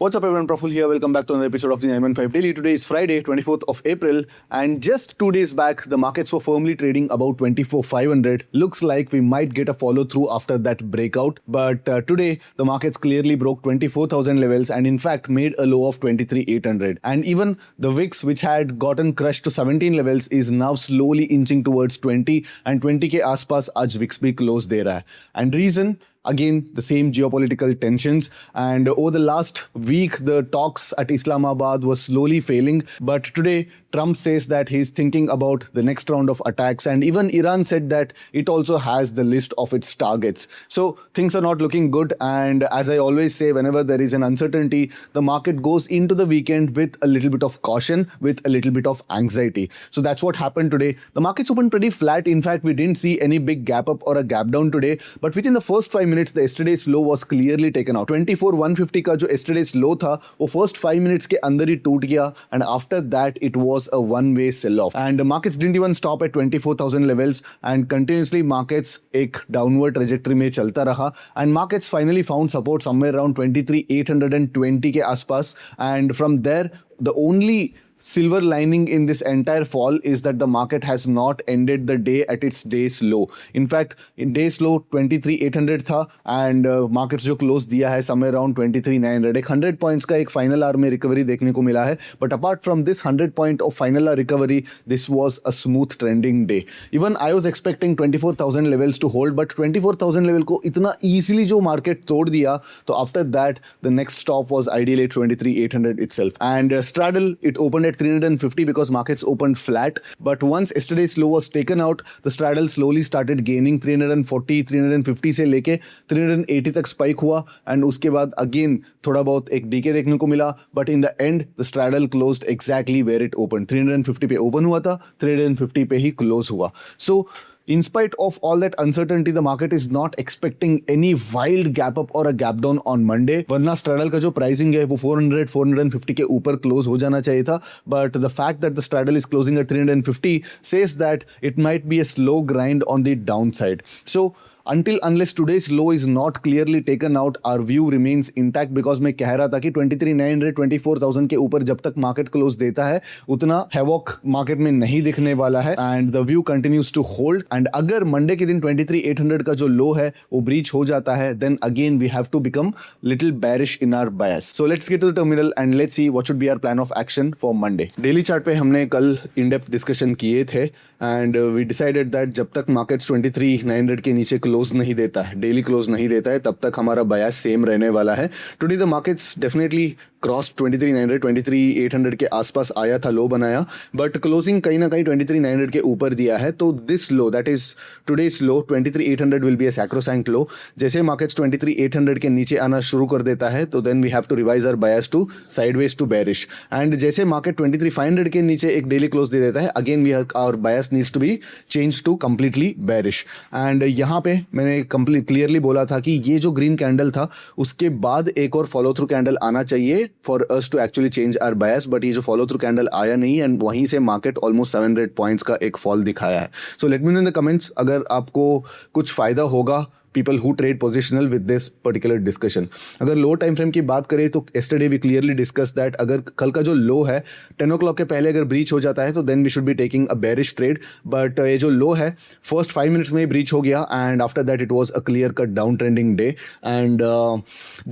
What's up everyone, Praful here. Welcome back to another episode of the 915 Daily. Today is Friday, 24th of April, and just 2 days back, the markets were firmly trading about 24,500. Looks like we might get a follow through after that breakout, but today the markets clearly broke 24,000 levels and in fact made a low of 23,800. And even the VIX, which had gotten crushed to 17 levels, is now slowly inching towards 20, and 20 के आसपास आज VIX भी close दे रहा है. And reason? Again, the same geopolitical tensions, and over the last week, the talks at Islamabad were slowly failing. But today, Trump says that he's thinking about the next round of attacks, and even Iran said that it also has the list of its targets. So things are not looking good, and as I always say, whenever there is an uncertainty, the market goes into the weekend with a little bit of caution, with a little bit of anxiety. So that's what happened today. The markets opened pretty flat. In fact, we didn't see any big gap up or a gap down today, but within the first 5 minutes, the yesterday's low was clearly taken out. 24,150 का जो yesterday's low था, वो first 5 minutes के अंदर ही टूट गया, and after that it was a one-way sell-off. And the markets didn't even stop at 24,000 levels, and continuously markets एक downward trajectory में चलता रहा, and markets finally found support somewhere around 23,820 के आसपास, and from there the only silver lining in this entire fall is that the market has not ended the day at its day's low. In fact, in day's low 23,800 था, and markets जो close दिया है somewhere around 23,900. एक 100 points का एक final hour में recovery देखने को मिला है. But apart from this 100 point of final hour recovery, this was a smooth trending day. Even I was expecting 24,000 levels to hold, but 24,000 level को इतना easily जो market तोड़ दिया, तो after that the next stop was ideally 23,800 itself. And straddle, it opened at 350 because markets opened flat, but once yesterday's low was taken out, the straddle slowly started gaining. 340, 350 से लेके 380 तक spike हुआ, and उसके बाद again थोड़ा बहुत एक DK देखने को मिला, but in the end the straddle closed exactly where it opened. 350 पे open हुआ था, 350 पे ही close हुआ. So in spite of all that uncertainty, the market is not expecting any wild gap up or a gap down on Monday. वरना straddle का जो pricing है वो 400, 450 के ऊपर close हो जाना चाहिए था. But the fact that the straddle is closing at 350 says that it might be a slow grind on the downside. So unless today's low is not clearly taken out, our view remains intact, because मैं कह रहा था कि 23,900, 24,000 के ऊपर जब तक market close देता है उतना हैवॉक मार्केट में नहीं दिखने वाला है, and the view continues to hold. And अगर मंडे के दिन 23,800 का जो लो है वो ब्रीच हो जाता है, then again we have to become little bearish in our bias. So let's get to the terminal and let's see what should be our plan of action for Monday. Daily chart पे हमने कल in depth discussion किए थे, and we decided that जब तक markets 23,900 के नीचे close नहीं देता है, डेली क्लोज नहीं देता है, तब तक हमारा बायस सेम रहने वाला है. Today the markets definitely cross 23,900, 23,800 के आसपास आया था, लो बनाया, बट क्लोजिंग कहीं ना कहीं 23,900 के ऊपर दिया है. तो this low, that is today's low, 23,800 will be a sacrosanct low. जैसे मार्केट्स 23,800 के नीचे आना शुरू कर देता है, तो then we have to revise our bias to sideways to bearish. And जैसे मार्केट 23,500 के नीचे एक डेली क्लोज दे देता है, again we our bias needs to be change to completely bearish. And यहाँ पे मैंने कंप्लीट क्लियरली बोला था कि ये जो ग्रीन कैंडल था उसके बाद एक और फॉलो थ्रू कैंडल आना चाहिए for us to actually change our bias, but ये जो फॉलो थ्रू कैंडल आया नहीं, एंड वहीं से मार्केट ऑलमोस्ट 700 पॉइंट्स का एक फॉल दिखाया है. So let me know in the comments अगर आपको कुछ फायदा होगा people who trade positional with this particular discussion. अगर लो टाइम फ्रेम की बात करें तो yesterday we clearly discussed that अगर कल का जो लो है 10 o'clock के पहले अगर ब्रीच हो जाता है तो then we should be taking a bearish trade, but ये जो लो है first 5 minutes में ही ब्रीच हो गया, and after that it was a clear cut down trending day. And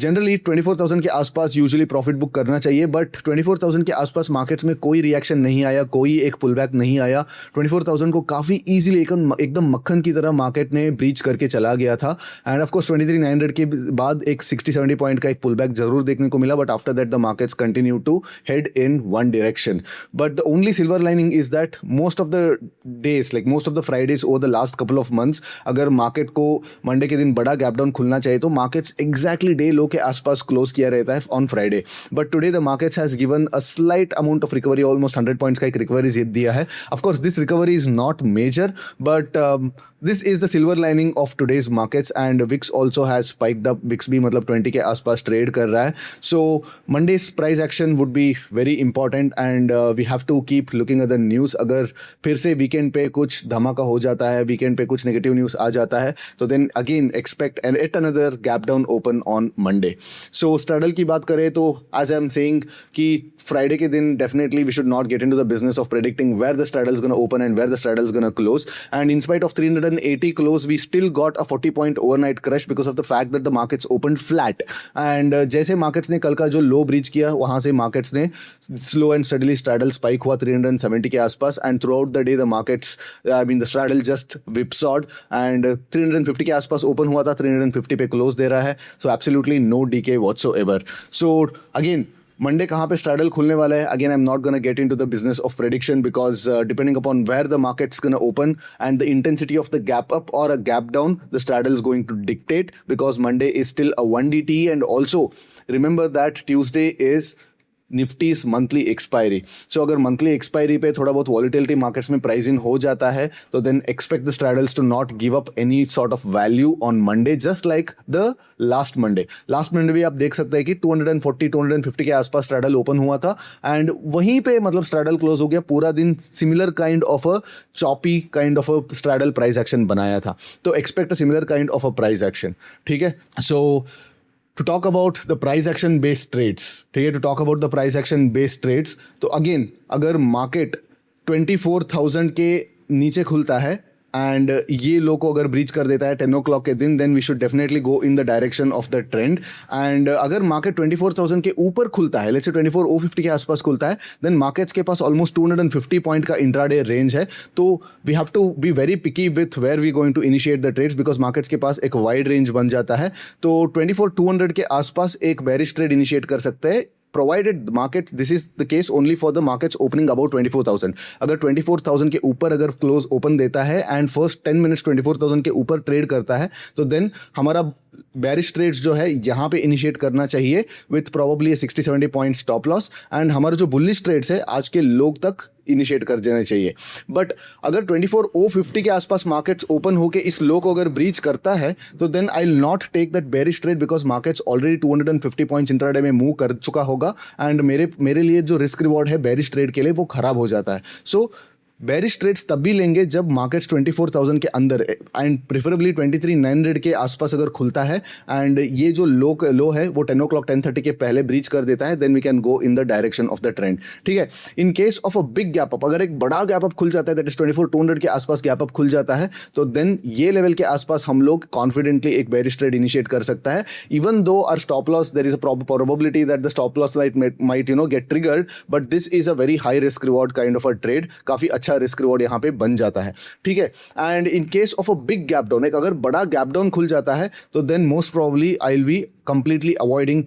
generally 24,000 के आसपास usually profit book करना चाहिए, but 24,000 के आसपास मार्केट्स में कोई रिएक्शन नहीं आया, कोई एक पुल बैक नहीं आया. 24,000 को काफ़ी ईजिली एकदम मक्खन की तरह मार्केट ने ब्रीच करके चला गया था. एंड ऑफ कोर्स 23,900 के बाद एक 60-70 पॉइंट का एक पुल बैक जरूर देखने को मिला, but after that the markets continue to head in one direction. But the only silver lining is that most of the days, like most of the Fridays over the last couple of months, अगर market को Monday के दिन बड़ा gap down खुलना चाहिए तो markets exactly day लो के आसपास close किया रहता है on Friday. But today the markets has given a slight amount of recovery, almost 100 points का एक रिकवरी दिया है. Of course this recovery is not major, but this is the silver lining of today's market. markets and VIX also has spiked up. VIX भी मतलब 20 के आसपास trade कर रहा है. So Monday's price action would be very important and we have to keep looking at the news. अगर फिर से वीकेंड पे कुछ धमाका हो जाता है, वीकेंड पे कुछ नेगेटिव न्यूज़ आ जाता है, तो then again expect an at another gap down open on Monday. So straddle की बात करें तो एज आई एम सेइंग कि फ्राइडे के दिन definitely we should not get into the business of predicting where the straddle is gonna open and where the straddle is gonna close. And in spite of 380 close we still got a 40 point overnight crush because of the fact that the markets open flat. And जैसे markets ने कल का जो लो breach किया वहां से markets ने slow and steadily straddle spike हुआ 370 के आसपास. And through out the day the markets the straddle just whipsawed and 350 के आसपास ओपन हुआ था, 350 पे क्लोज दे रहा है. So absolutely no decay whatsoever. So again Monday कहाँ पे स्ट्रैडल खुलने वाला है, again I am not gonna get into the business of prediction because depending upon where the markets gonna open and the intensity of the gap up or a gap down the straddle is going to dictate because Monday is still a 1DT and also remember that Tuesday is Nifty's monthly expiry. सो अगर monthly expiry पे थोड़ा बहुत volatility markets में price in हो जाता है तो then expect the straddles to not give up any sort of value on Monday just like the last Monday भी आप देख सकते हैं कि 240-250 के आसपास स्ट्रैडल ओपन हुआ था एंड वहीं पे मतलब स्ट्रैडल क्लोज हो गया. पूरा दिन similar kind of a choppy kind of a straddle price action बनाया था. तो expect a similar kind of a price action. ठीक है. सो to talk about the price action based trades, ठीक है, to talk about the price action based trades, तो again अगर market 24,000 के नीचे खुलता है एंड ये लो को अगर ब्रीच कर देता है 10 o'clock के दिन then we should definitely go in the direction of the trend. And अगर मार्केट 24,000 के ऊपर खुलता है, लेट्स से 24,050 के आसपास खुलता है, देन मार्केट्स के पास ऑलमोस्ट 250 पॉइंट का इंट्राडे रेंज है. तो we have to be very picky with where we going to initiate the trades because markets के पास एक वाइड रेंज बन जाता है. तो 24,200 के आसपास एक बेरिश ट्रेड इनिशिएट कर सकते हैं provided the markets, this is the case only for the markets opening about 24,000. अगर 24,000 के ऊपर अगर क्लोज ओपन देता है एंड फर्स्ट 10 मिनट्स 24,000 के ऊपर ट्रेड करता है तो देन हमारा बेरिश ट्रेड्स जो है यहाँ पे इनिशिएट करना चाहिए with probably 60-70 point stop loss and हमारा जो बुलिश ट्रेड्स है आज के लोग तक इनिशिएट कर देना चाहिए. बट अगर 24,050 के आसपास मार्केट्स ओपन होके इस लो को अगर ब्रीच करता है तो then I will not take that bearish trade because markets already 250 points intraday में मूव कर चुका होगा एंड मेरे लिए जो रिस्क रिवॉर्ड है बेरिश ट्रेड के लिए वो खराब हो जाता है. सो बेरिश ट्रेड्स तब भी लेंगे जब मार्केट्स 24,000 के अंदर एंड प्रेफरेबली 23,900 के आसपास अगर खुलता है एंड ये जो लो है वो 10 o'clock 10:30 के पहले ब्रीच कर देता है then we can go in the direction of the trend. ठीक है. In case of a big gap up, अगर एक बड़ा गैप अप खुल जाता है दैट इज 24,200 के आसपास गैप अप खुल जाता है तो देन ये लेवल के आसपास हम लोग कॉन्फिडेंटली एक बेरिश ट्रेड इनिशिएट कर सकता है. Even though our stop loss there is a probability that the stop loss might get triggered but this is a very high risk reward kind of a trade. काफी अच्छा risk reward यहाँ पे बन जाता है. ठीक है. And in case of a big gap down, एक अगर बड़ा गैप डाउन खुल जाता है तो then most probably I will be completely avoiding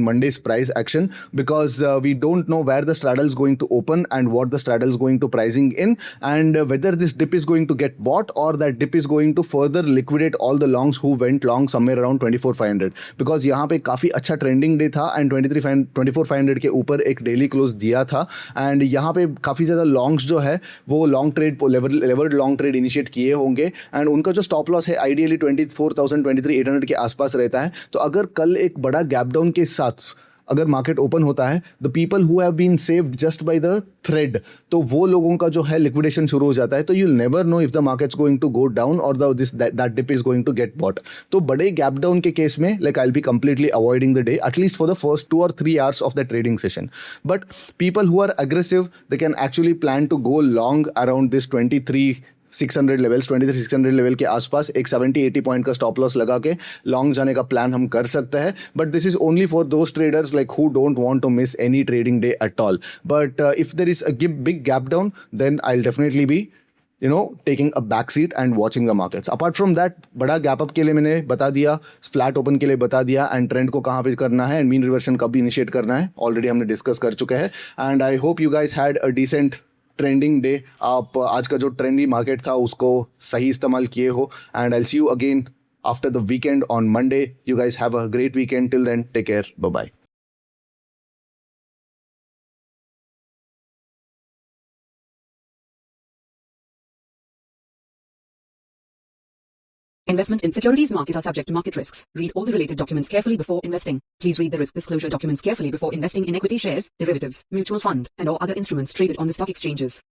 Monday's price action because we don't know where the straddle is going to open and what the straddle is going to pricing in and whether this dip is going to get bought or that dip is going to further liquidate all the longs who went long somewhere around 24,500 because यहाँ पे काफ़ी अच्छा trending day था and 24,500 के ऊपर एक daily close दिया था एंड यहाँ पे काफ़ी ज़्यादा लॉन्ग्स जो है वो long trade levered long trade initiate किए होंगे एंड उनका जो स्टॉप लॉस है आइडियली 24,000 23,800 के आसपास रहता है. तो अगर कल एक बड़ा गैप डाउन के साथ अगर मार्केट ओपन होता है the people who have been saved just by the thread तो वो लोगों का जो है लिक्विडेशन शुरू हो जाता है. तो you will never know if the markets going to go down or that dip is going to get bought. तो बड़े गैप डाउन के केस में like I will be completely avoiding the day at least for the first 2 or 3 hours of the trading session. But people who are aggressive they can actually plan to go long around this 23,600 levels 23,600 level के आसपास एक 70-80 point का stop loss लगा के long जाने का plan हम कर सकते हैं. But this is only for those traders like who don't want to miss any trading day at all. But if there is a big gap down then I will definitely be taking a back seat and watching the markets. Apart from that, बड़ा gap up के लिए मैंने बता दिया, flat open के लिए बता दिया एंड ट्रेंड को कहाँ पे करना है एंड मीन रिवर्सन कब इनिशिएट करना है ऑलरेडी हमने डिस्कस कर चुके हैं. And I hope you guys had a decent trending day. आप आज का जो ट्रेंडी मार्केट था उसको सही इस्तेमाल किए हो and I will see you again after the weekend on Monday. You guys have a great weekend. Till then take care. Bye bye. Investment in securities market are subject to market risks. Read all the related documents carefully before investing. Please read the risk disclosure documents carefully before investing in equity shares, derivatives, mutual fund, and or other instruments traded on the stock exchanges.